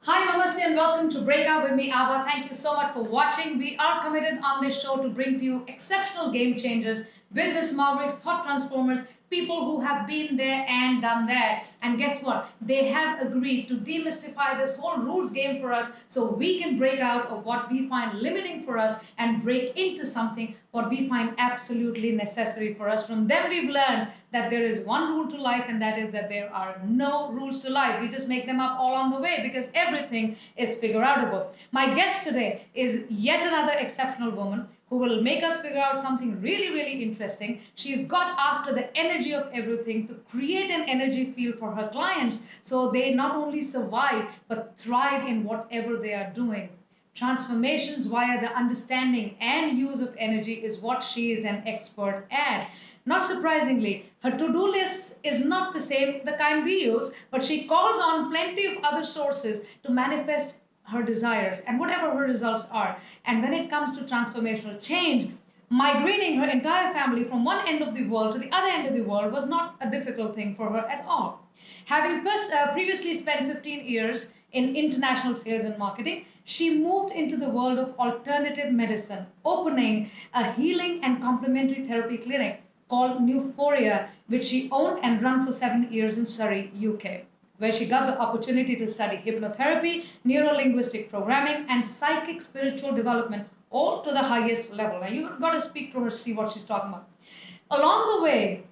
Hi, Namaste, and welcome to Breakout with me, Abha. Thank you so much for watching. We are committed on this show to bring to you exceptional game changers, business mavericks, thought transformers, people who have been there and done that. And guess what? They have agreed to demystify this whole rules game for us so we can break out of what we find limiting for us and break into something what we find absolutely necessary for us. From them, we've learned that there is one rule to life, and that is that there are no rules to life. We just make them up all on the way because everything is figure outable. My guest today is yet another exceptional woman who will make us figure out something really, really interesting. She's got after the energy of everything to create an energy field for her clients so they not only survive but thrive in whatever they are doing. Transformations via the understanding and use of energy is what she is an expert at. Not surprisingly, her to-do list is not the same, the kind we use, but she calls on plenty of other sources to manifest her desires and whatever her results are. And when it comes to transformational change, migrating her entire family from one end of the world to the other end of the world was not a difficult thing for her at all. Having previously spent 15 years in international sales and marketing, she moved into the world of alternative medicine, opening a healing and complementary therapy clinic called Euphoria, which she owned and ran for 7 years in Surrey, UK, where she got the opportunity to study hypnotherapy, neuro-linguistic programming, and psychic spiritual development, all to the highest level. Now, you've got to speak to her, see what she's talking about. Along the way,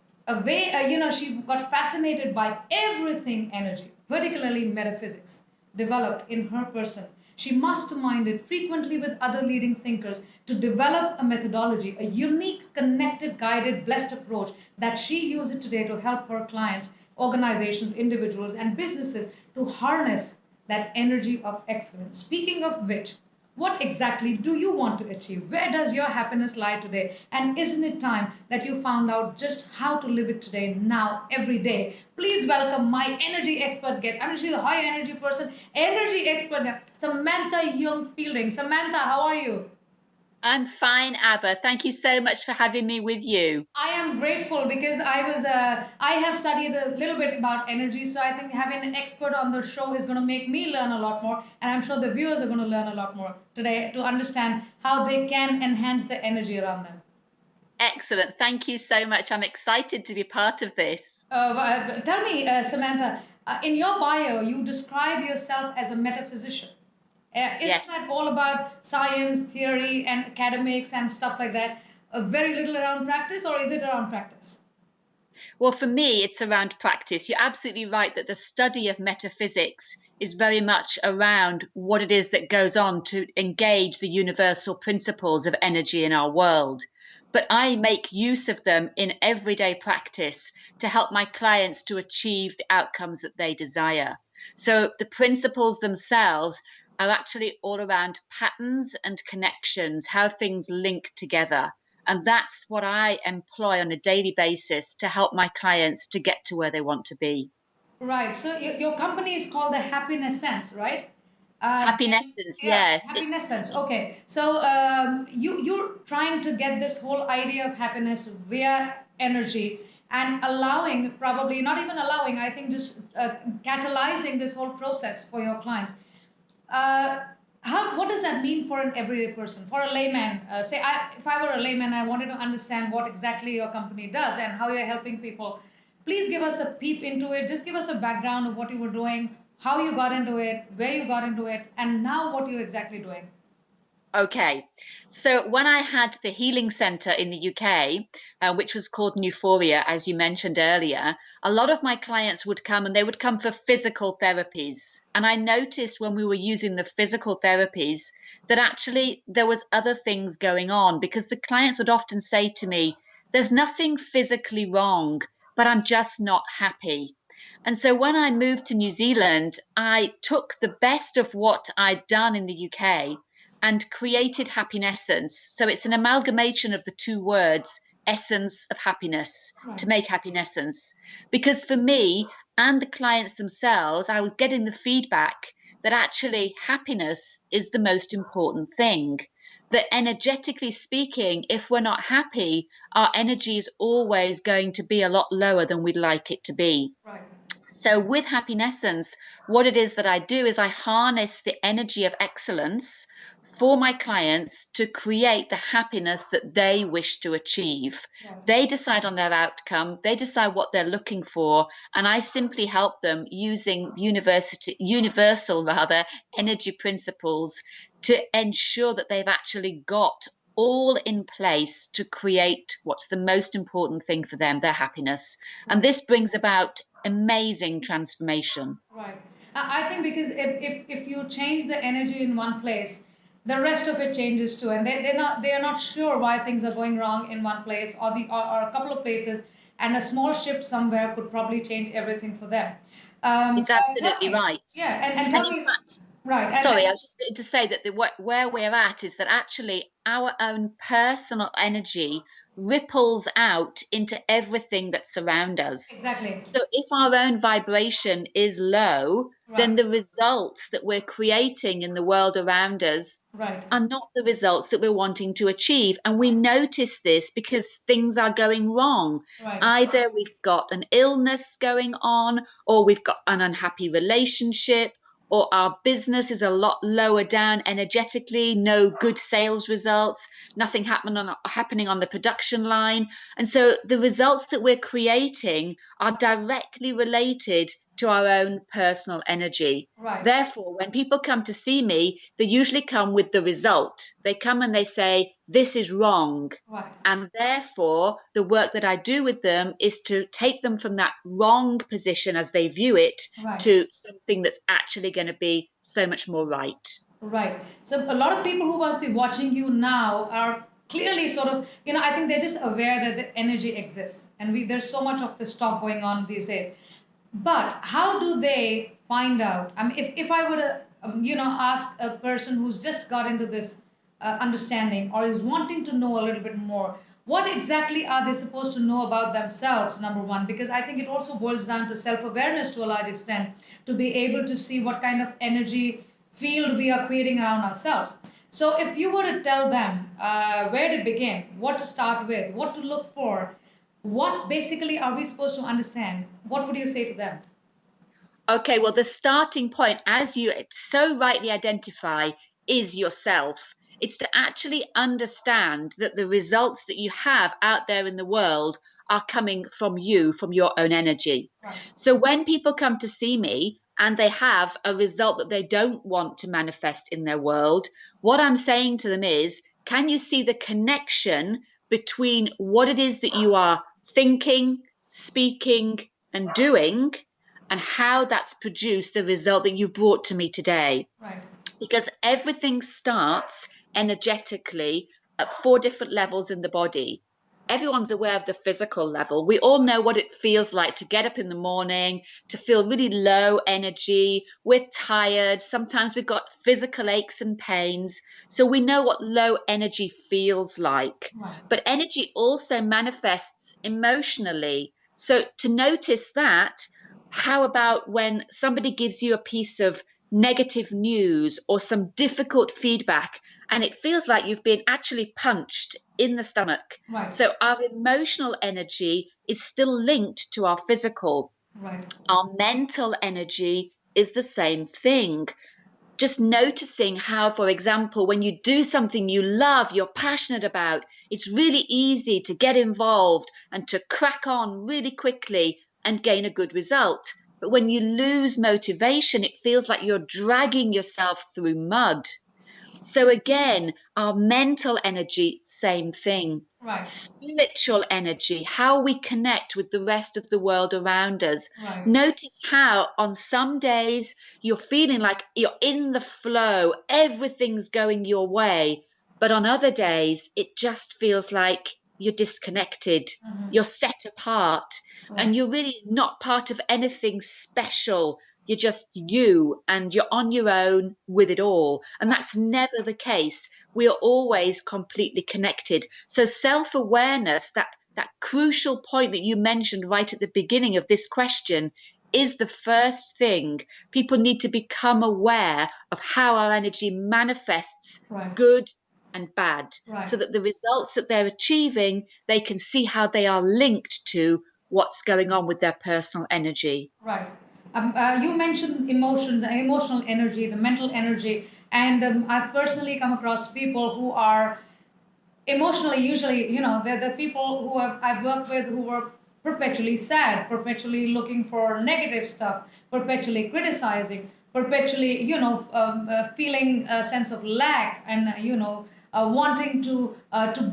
she got fascinated by everything energy, particularly metaphysics, developed in her person. She masterminded frequently with other leading thinkers to develop a methodology, a unique, connected, guided, blessed approach that she uses today to help her clients, organizations, individuals, and businesses to harness that energy of excellence. Speaking of which, what exactly do you want to achieve? Where does your happiness lie today? And isn't it time that you found out just how to live it today, now, every day? Please welcome my energy expert guest. I mean, she's a high energy person, energy expert, Samantha Jung Fielding. Samantha, how are you? I'm fine, Abha. Thank you so much for having me with you. I am grateful because I have studied a little bit about energy, so I think having an expert on the show is going to make me learn a lot more, and I'm sure the viewers are going to learn a lot more today to understand how they can enhance the energy around them. Excellent. Thank you so much. I'm excited to be part of this. Tell me, Samantha, in your bio, you describe yourself as a metaphysician. Isn't that all about science, theory, and academics and stuff like that? Very little around practice, or is it around practice? Well, for me, it's around practice. You're absolutely right that the study of metaphysics is very much around what it is that goes on to engage the universal principles of energy in our world. But I make use of them in everyday practice to help my clients to achieve the outcomes that they desire. So the principles themselves are actually all around patterns and connections, how things link together. And that's what I employ on a daily basis to help my clients to get to where they want to be. Right. So your company is called the Happinessence, right? Happinessence, Yeah, yes. Happinessence. Okay. So you're trying to get this whole idea of happiness via energy and allowing, probably not even allowing, I think just catalyzing this whole process for your clients. What does that mean for an everyday person, for a layman? If I were a layman, I wanted to understand what exactly your company does and how you're helping people. Please give us a peep into it. Just give us a background of what you were doing, how you got into it, where you got into it, and now what you're exactly doing. Okay, so when I had the healing centre in the UK, which was called Euphoria, as you mentioned earlier, a lot of my clients would come and they would come for physical therapies. And I noticed when we were using the physical therapies that actually there was other things going on because the clients would often say to me, There's nothing physically wrong, but I'm just not happy. And so when I moved to New Zealand, I took the best of what I'd done in the UK and created Happinessence. So it's an amalgamation of the two words, essence of happiness, to make Happinessence. Because for me and the clients themselves, I was getting the feedback that actually happiness is the most important thing. That energetically speaking, if we're not happy, our energy is always going to be a lot lower than we'd like it to be. Right. So with Happinessence, what it is that I do is I harness the energy of excellence for my clients to create the happiness that they wish to achieve. Right. They decide on their outcome, they decide what they're looking for, and I simply help them using universal energy principles to ensure that they've actually got all in place to create what's the most important thing for them, their happiness. And this brings about amazing transformation. Right. I think because if you change the energy in one place, the rest of it changes too, and they are not sure why things are going wrong in one place or a couple of places, and a small shift somewhere could probably change everything for them. It's absolutely right. Yeah, and And tell in me, fact, right? sorry, I was just going to say that where we're at is that actually our own personal energy ripples out into everything that's around us. Exactly. So if our own vibration is low, then the results that we're creating in the world around us are not the results that we're wanting to achieve. And we notice this because things are going wrong. Either we've got an illness going on, or we've got an unhappy relationship, or our business is a lot lower down energetically, no good sales results, nothing happening on the production line. And so the results that we're creating are directly related to our own personal energy. Therefore, when people come to see me, they usually come with the result. They come and they say, this is wrong. And therefore, the work that I do with them is to take them from that wrong position as they view it to something that's actually going to be so much more right. Right. So a lot of people who must be watching you now are clearly sort of, I think they're just aware that the energy exists. And there's so much of this talk going on these days. But how do they find out? I mean, if I were to, ask a person who's just got into this understanding or is wanting to know a little bit more, what exactly are they supposed to know about themselves, number one? Because I think it also boils down to self-awareness to a large extent, to be able to see what kind of energy field we are creating around ourselves. So if you were to tell them where to begin, what to start with, what to look for, what basically are we supposed to understand? What would you say to them? Okay, well, the starting point, as you so rightly identify, is yourself. It's to actually understand that the results that you have out there in the world are coming from you, from your own energy. So when people come to see me and they have a result that they don't want to manifest in their world, what I'm saying to them is, can you see the connection between what it is that you are thinking, speaking, and doing, and how that's produced the result that you've brought to me today? Because everything starts energetically at 4 different levels in the body. Everyone's aware of the physical level. We all know what it feels like to get up in the morning, to feel really low energy. We're tired. Sometimes we've got physical aches and pains. So we know what low energy feels like. But energy also manifests emotionally. So to notice that, how about when somebody gives you a piece of negative news or some difficult feedback and it feels like you've been actually punched in the stomach? So our emotional energy is still linked to our physical. Our mental energy is the same thing. Just noticing how, for example, when you do something you love, you're passionate about, it's really easy to get involved and to crack on really quickly and gain a good result. But when you lose motivation, it feels like you're dragging yourself through mud. So again, our mental energy, same thing. Spiritual energy, how we connect with the rest of the world around us. Notice how on some days you're feeling like you're in the flow, everything's going your way. But on other days, it just feels like you're disconnected, Mm-hmm. you're set apart, and Right. you're really not part of anything special. You're just you, and you're on your own with it all. And Right. that's never the case. We are always completely connected. So self-awareness, that crucial point that you mentioned right at the beginning of this question, is the first thing. People need to become aware of how our energy manifests, Right. good and bad, Right. so that the results that they're achieving, they can see how they are linked to what's going on with their personal energy. Right. You mentioned emotions, emotional energy, the mental energy, and I've personally come across people who are emotionally, usually, they're the people who I've worked with who were perpetually sad, perpetually looking for negative stuff, perpetually criticizing, perpetually, feeling a sense of lack, and wanting to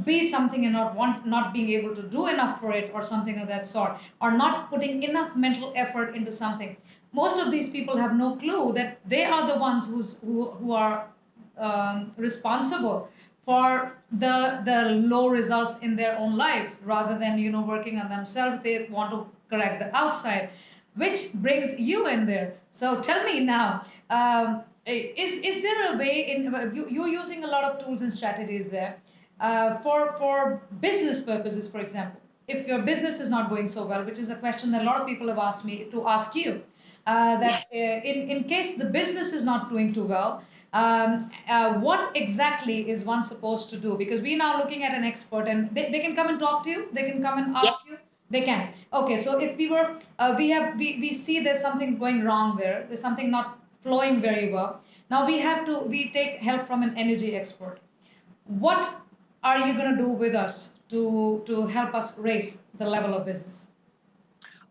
be something and not being able to do enough for it, or something of that sort, or not putting enough mental effort into something. Most of these people have no clue that they are the ones who are responsible for the low results in their own lives. Rather than working on themselves, they want to correct the outside, which brings you in there. So tell me now, is there a way in you're using a lot of tools and strategies there for business purposes, for example, if your business is not going so well, which is a question that a lot of people have asked me to ask you, that Yes. in case the business is not doing too well, what exactly is one supposed to do? Because we're now looking at an expert, and they can come and talk to you. They can come and ask you. Yes. They can. Okay, so if we see there's something going wrong there. There's something not flowing very well. Now we take help from an energy expert. What are you going to do with us to help us raise the level of business?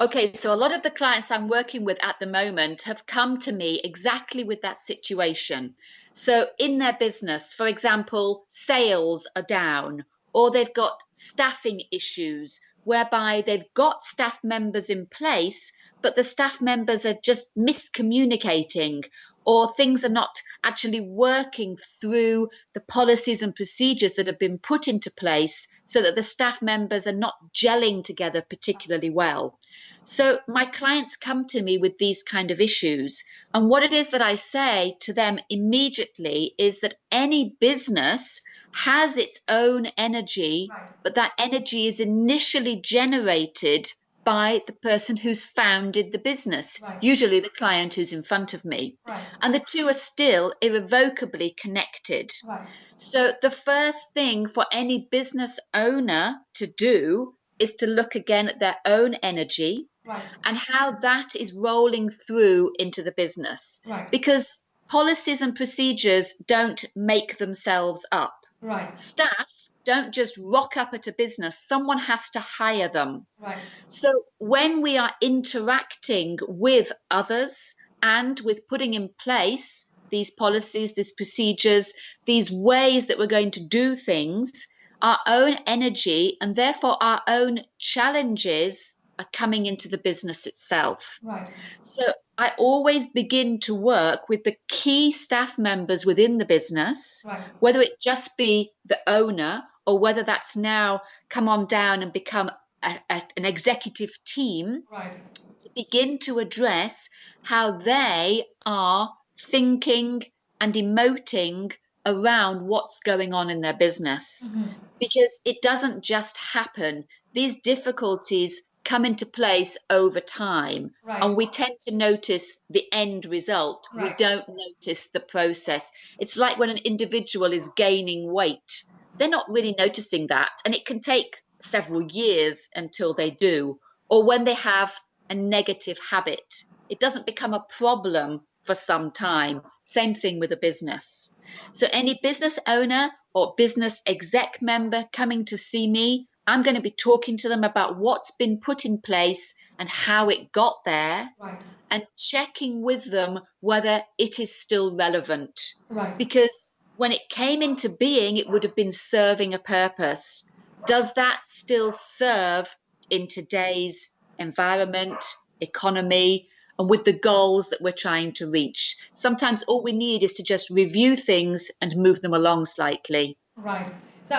Okay, so a lot of the clients I'm working with at the moment have come to me exactly with that situation. So, in their business, for example, sales are down, or they've got staffing issues whereby they've got staff members in place, but the staff members are just miscommunicating, or things are not actually working through the policies and procedures that have been put into place, so that the staff members are not gelling together particularly well. So my clients come to me with these kind of issues. And what it is that I say to them immediately is that any business has its own energy, Right. but that energy is initially generated by the person who's founded the business, Right. usually the client who's in front of me. Right. And the two are still irrevocably connected. Right. So the first thing for any business owner to do is to look again at their own energy Right. and how that is rolling through into the business. Right. Because policies and procedures don't make themselves up. Right. Staff don't just rock up at a business, someone has to hire them. Right. So when we are interacting with others and with putting in place these policies, these procedures, these ways that we're going to do things, our own energy and therefore our own challenges are coming into the business itself. Right. So I always begin to work with the key staff members within the business, Right. whether it just be the owner or whether that's now come on down and become an executive team, Right. to begin to address how they are thinking and emoting around what's going on in their business. Mm-hmm. Because it doesn't just happen. These difficulties come into place over time, Right. and we tend to notice the end result. We Right. don't notice the process. It's like when an individual is gaining weight, they're not really noticing that, and it can take several years until they do. Or when they have a negative habit, it doesn't become a problem for some time. Same thing with a business. So any business owner or business exec member coming to see me, I'm going to be talking to them about what's been put in place and how it got there, Right. and checking with them whether it is still relevant. Right. Because when it came into being, it would have been serving a purpose. Does that still serve in today's environment, economy, and with the goals that we're trying to reach? Sometimes all we need is to just review things and move them along slightly. Right. So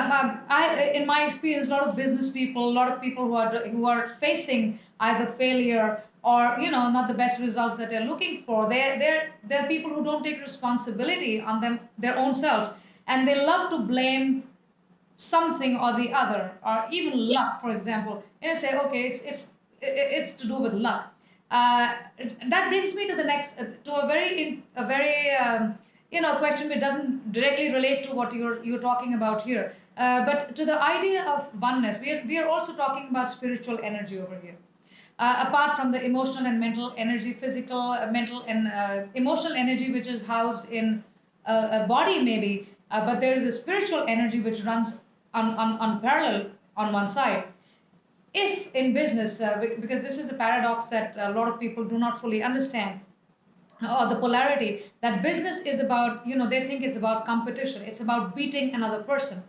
in my experience, a lot of business people, a lot of people who are facing either failure or not the best results that they're looking for. They're people who don't take responsibility on their own selves, and they love to blame something or the other, or even luck, for Yes. example. Say, okay, it's to do with luck. Uh, that brings me to the next to a very question which doesn't directly relate to what you're talking about here, but to the idea of oneness. We are also talking about spiritual energy over here. Apart from the emotional and mental energy, physical, mental, and emotional energy, which is housed in a body, maybe, but there is a spiritual energy which runs on parallel on one side. If in business, because this is a paradox that a lot of people do not fully understand, or the polarity that business is about, they think it's about competition, it's about beating another person,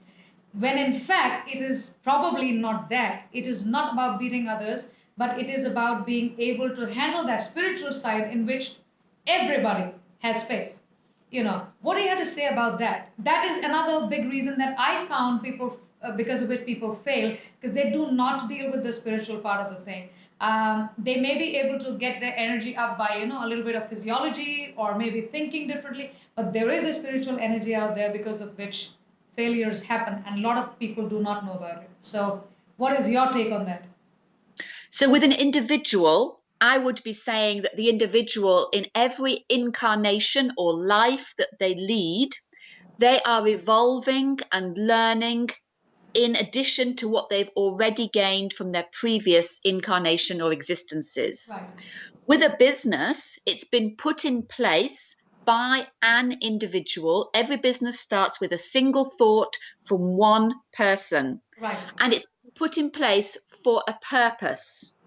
when in fact it is probably not that. It is not about beating others, but it is about being able to handle that spiritual side in which everybody has space. What do you have to say about that? That is another big reason that I found people, because of which people fail, because they do not deal with the spiritual part of the thing. They may be able to get their energy up by a little bit of physiology or maybe thinking differently, but there is a spiritual energy out there because of which failures happen, and a lot of people do not know about it. So what is your take on that? So with an individual, I would be saying that the individual in every incarnation or life that they lead, they are evolving and learning in addition to what they've already gained from their previous incarnation or existences. Right. With a business, it's been put in place by an individual. Every business starts with a single thought from one person, Right. and it's put in place for a purpose.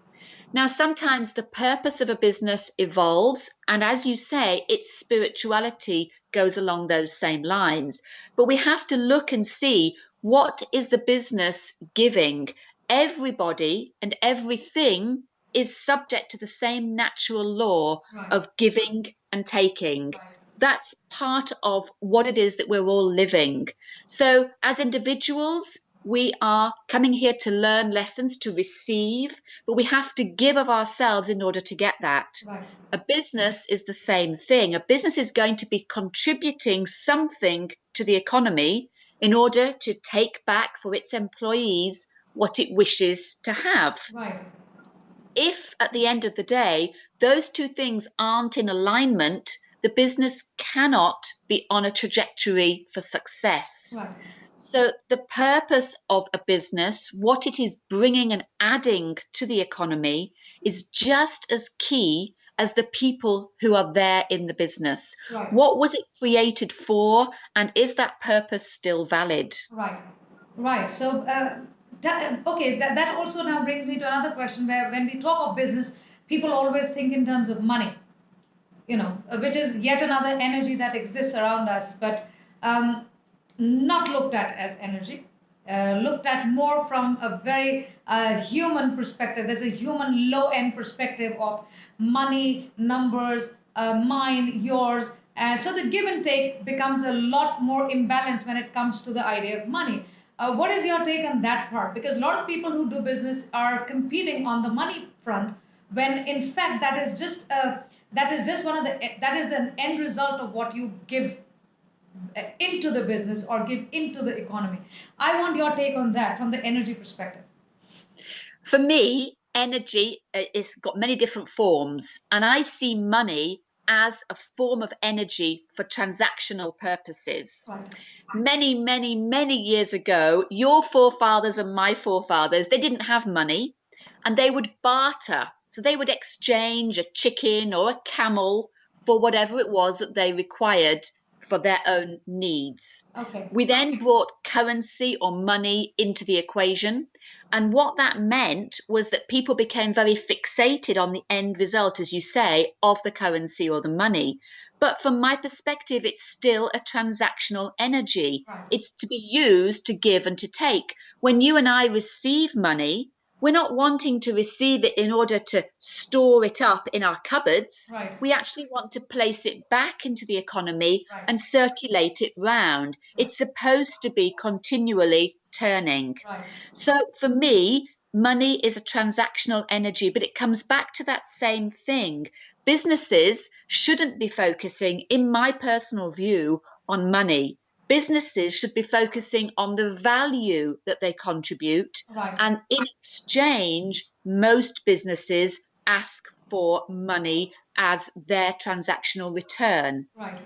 Now, sometimes the purpose of a business evolves, and as you say, its spirituality goes along those same lines. But we have to look and see, what is the business giving? Everybody and everything is subject to the same natural law Right. of giving and taking. Right. That's part of what it is that we're all living. So, as individuals, we are coming here to learn lessons, to receive, but we have to give of ourselves in order to get that. Right. A business is the same thing. A business is going to be contributing something to the economy in order to take back for its employees what it wishes to have. Right. If at the end of the day, those two things aren't in alignment, the business cannot be on a trajectory for success. Right. So, the purpose of a business, what it is bringing and adding to the economy, is just as key as the people who are there in the business. Right. What was it created for, and is that purpose still valid? Right. Right. So, that also now brings me to another question, where when we talk of business, people always think in terms of money, which is yet another energy that exists around us, but not looked at as energy, looked at more from a very human perspective. There's a human low end perspective of money, numbers, mine, yours. So the give and take becomes a lot more imbalanced when it comes to the idea of money. What is your take on that part? Because a lot of people who do business are competing on the money front, when in fact that is just that is the end result of what you give into the business or give into the economy. I want your take on that from the energy perspective. For me, energy is got many different forms, and I see money as a form of energy for transactional purposes. Right. Many, many, many years ago, your forefathers and my forefathers, they didn't have money, and they would barter. So they would exchange a chicken or a camel for whatever it was that they required for their own needs. Okay. We then brought currency or money into the equation. And what that meant was that people became very fixated on the end result, as you say, of the currency or the money. But from my perspective, it's still a transactional energy. Right. It's to be used to give and to take. When you and I receive money, we're not wanting to receive it in order to store it up in our cupboards. Right. We actually want to place it back into the economy Right. and circulate it round. Right. It's supposed to be continually turning. Right. So for me, money is a transactional energy, but it comes back to that same thing. Businesses shouldn't be focusing, in my personal view, on money. Businesses should be focusing on the value that they contribute. Right. And in exchange, most businesses ask for money as their transactional return. Right.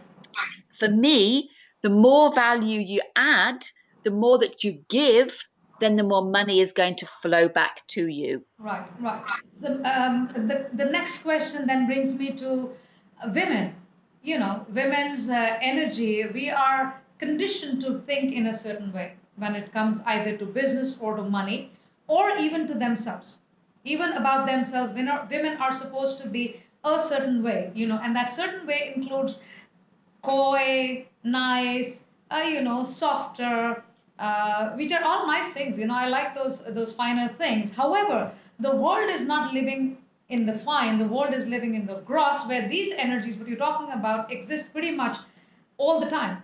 For me, the more value you add, the more that you give, then the more money is going to flow back to you. Right, right. So the next question then brings me to women. You know, women's energy, we are conditioned to think in a certain way when it comes either to business or to money or even to themselves. Even about themselves, women are supposed to be a certain way, you know, and that certain way includes coy, nice, softer, which are all nice things. You know, I like those finer things. However, the world is not living in the fine. The world is living in the gross, where these energies, what you're talking about, exist pretty much all the time.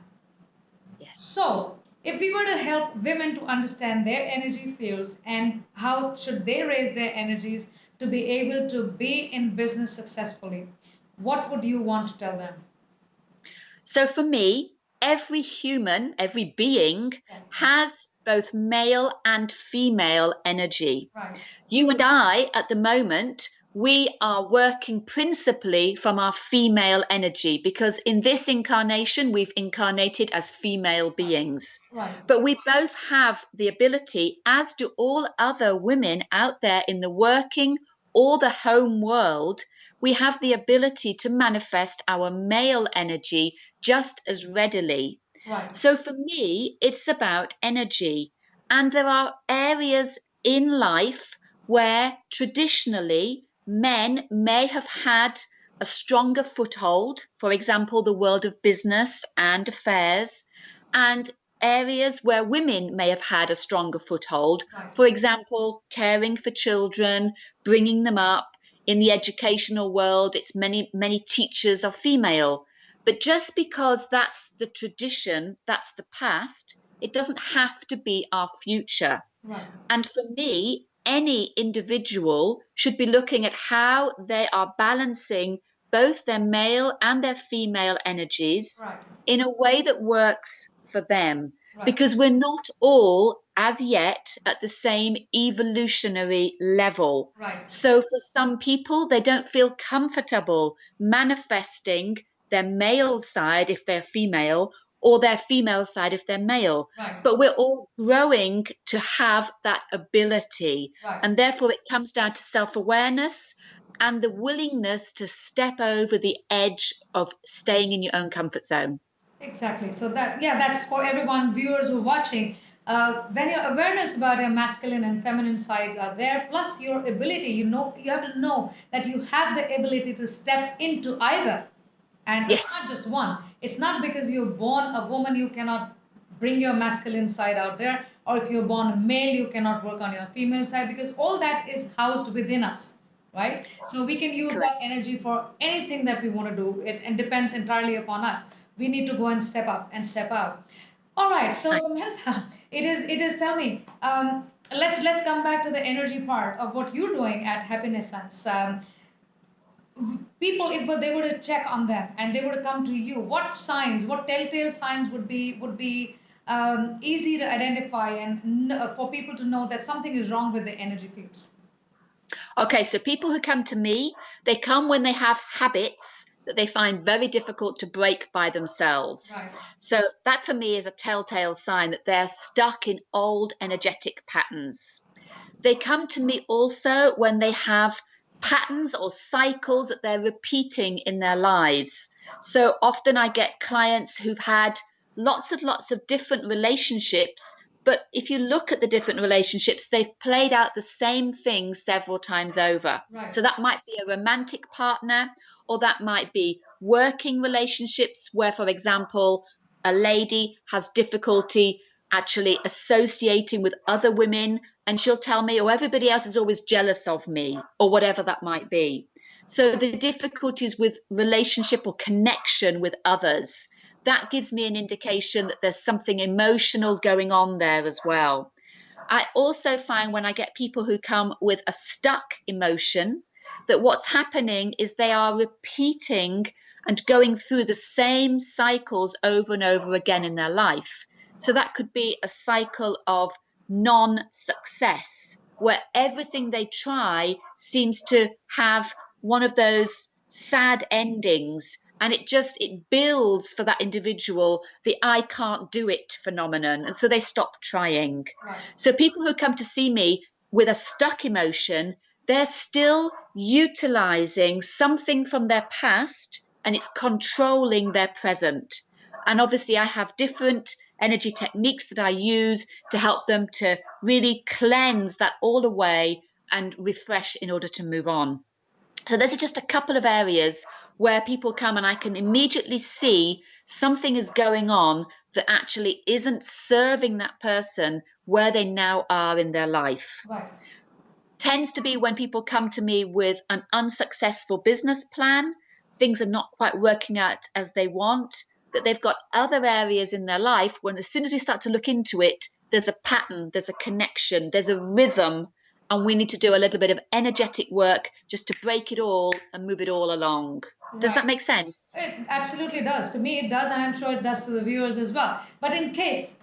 Yes. So, if we were to help women to understand their energy fields and how should they raise their energies to be able to be in business successfully, what would you want to tell them? So for me, every human, every being has both male and female energy. Right. You and I, at the moment, we are working principally from our female energy because in this incarnation, we've incarnated as female beings. Right. But we both have the ability, as do all other women out there in the working or the home world, we have the ability to manifest our male energy just as readily. Right. So for me, it's about energy. And there are areas in life where traditionally men may have had a stronger foothold, for example, the world of business and affairs, and areas where women may have had a stronger foothold, Right. for example, caring for children, bringing them up. In the educational world, it's many teachers are female. But just because that's the tradition, that's the past, it doesn't have to be our future. Right. And for me, any individual should be looking at how they are balancing both their male and their female energies Right. in a way that works for them. Right. Because we're not all, as yet, at the same evolutionary level. Right. So for some people, they don't feel comfortable manifesting their male side if they're female or their female side if they're male. Right. But we're all growing to have that ability. Right. And therefore, it comes down to self-awareness and the willingness to step over the edge of staying in your own comfort zone. Exactly. So that's for everyone, viewers who are watching. When your awareness about your masculine and feminine sides are there, plus your ability, you have to know that you have the ability to step into either. And Yes. It's not just one. It's not because you're born a woman, you cannot bring your masculine side out there, or if you're born a male, you cannot work on your female side, because all that is housed within us, right? So we can use Correct. that energy for anything that we want to do. It depends entirely upon us. We need to go and step up and step out. All right. So Samantha, it is. Tell me. Let's come back to the energy part of what you're doing at Happinessence. People, if they were to check on them and they were to come to you, what signs, what telltale signs would be easy to identify and for people to know that something is wrong with their energy fields? Okay, so people who come to me, they come when they have habits that they find very difficult to break by themselves. Right. So that for me is a telltale sign that they're stuck in old energetic patterns. They come to me also when they have patterns or cycles that they're repeating in their lives. So often I get clients who've had lots of different relationships, but if you look at the different relationships, they've played out the same thing several times over. Right. So that might be a romantic partner, or that might be working relationships where, for example, a lady has difficulty actually associating with other women, and she'll tell me, oh, everybody else is always jealous of me, or whatever that might be. So the difficulties with relationship or connection with others, that gives me an indication that there's something emotional going on there as well. I also find when I get people who come with a stuck emotion, that what's happening is they are repeating and going through the same cycles over and over again in their life. So that could be a cycle of non-success, where everything they try seems to have one of those sad endings, and it builds for that individual the I can't do it phenomenon, and so they stop trying. Right. So people who come to see me with a stuck emotion, they're still utilizing something from their past, and it's controlling their present. And obviously I have different energy techniques that I use to help them to really cleanse that all away and refresh in order to move on. So those are just a couple of areas where people come and I can immediately see something is going on that actually isn't serving that person where they now are in their life. Right. Tends to be when people come to me with an unsuccessful business plan, things are not quite working out as they want, that they've got other areas in their life when as soon as we start to look into it, there's a pattern, there's a connection, there's a rhythm, and we need to do a little bit of energetic work just to break it all and move it all along. Does that make sense? It absolutely does. To me, it does, and I'm sure it does to the viewers as well. But in case,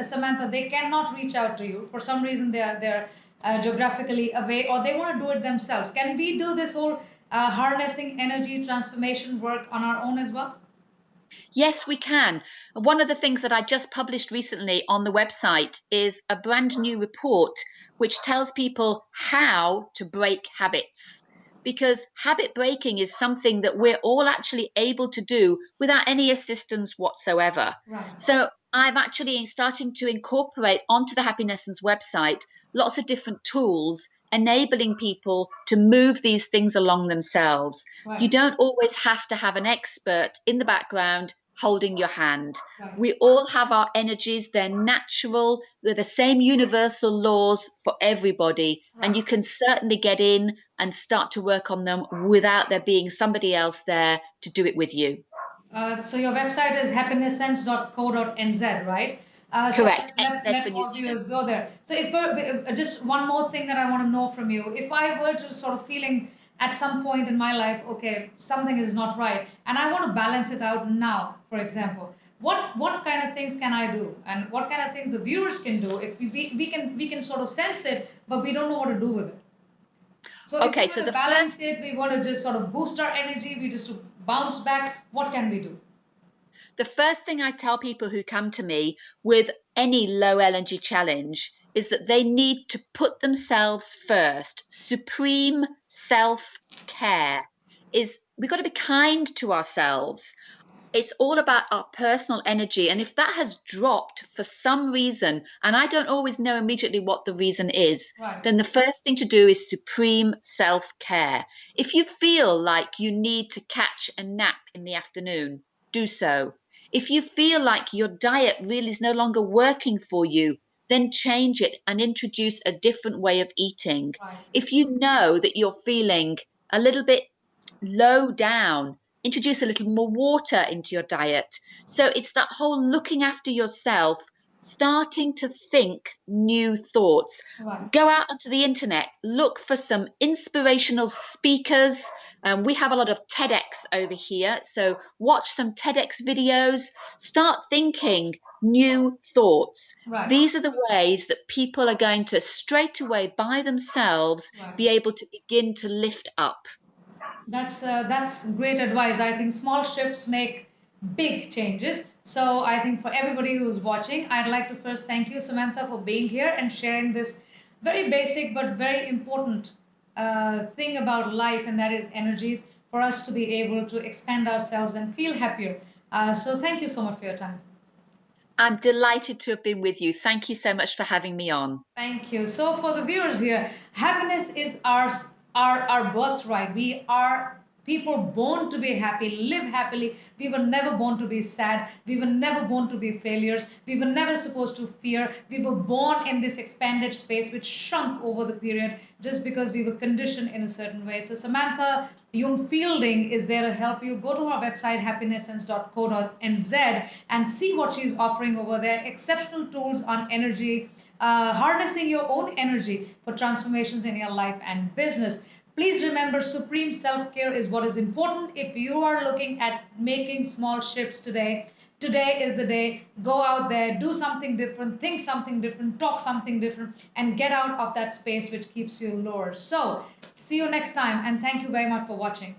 Samantha, they cannot reach out to you for some reason, they're geographically away, or they want to do it themselves. Can we do this whole harnessing energy transformation work on our own as well? Yes, we can. One of the things that I just published recently on the website is a brand new report which tells people how to break habits. Because habit breaking is something that we're all actually able to do without any assistance whatsoever. Right. So I'm actually starting to incorporate onto the Happinessence website lots of different tools enabling people to move these things along themselves. Right. You don't always have to have an expert in the background holding your hand. Right. We all have our energies, they're natural, they're the same universal laws for everybody. Right. And you can certainly get in and start to work on them without there being somebody else there to do it with you. So your website is happinessence.co.nz, right? Correct. So let all viewers go there. So if just one more thing that I want to know from you, if I were to sort of feeling at some point in my life, okay, something is not right, and I want to balance it out now, for example, what kind of things can I do, and what kind of things the viewers can do if we can sort of sense it, but we don't know what to do with it. So okay, if we want to balance it, we want to just sort of boost our energy, we just bounce back, what can we do? The first thing I tell people who come to me with any low energy challenge is that they need to put themselves first. Supreme self-care is we've got to be kind to ourselves. It's all about our personal energy. And if that has dropped for some reason, and I don't always know immediately what the reason is, right, then the first thing to do is supreme self-care. If you feel like you need to catch a nap in the afternoon, do so. If you feel like your diet really is no longer working for you, then change it and introduce a different way of eating. right. If you know that you're feeling a little bit low down, introduce a little more water into your diet. So it's that whole looking after yourself, starting to think new thoughts. Right. Go out onto the internet, look for some inspirational speakers. We have a lot of TEDx over here, so watch some TEDx videos, start thinking new thoughts. Right. These are the ways that people are going to straight away by themselves right. be able to begin to lift up. That's great advice. I think small shifts make big changes. So I think for everybody who's watching, I'd like to first thank you, Samantha, for being here and sharing this very basic but very important thing about life, and that is energies, for us to be able to expand ourselves and feel happier. So thank you so much for your time. I'm delighted to have been with you. Thank you so much for having me on. Thank you. So for the viewers here, happiness is our birthright. We are People born to be happy live happily. We were never born to be sad. We were never born to be failures. We were never supposed to fear. We were born in this expanded space which shrunk over the period just because we were conditioned in a certain way. So Samantha Jung Fielding is there to help you. Go to our website happinessence.co.nz and see what she's offering over there. Exceptional tools on energy, harnessing your own energy for transformations in your life and business. Please remember, supreme self-care is what is important. If you are looking at making small shifts today, today is the day. Go out there, do something different, think something different, talk something different, and get out of that space which keeps you lower. So, see you next time, and thank you very much for watching.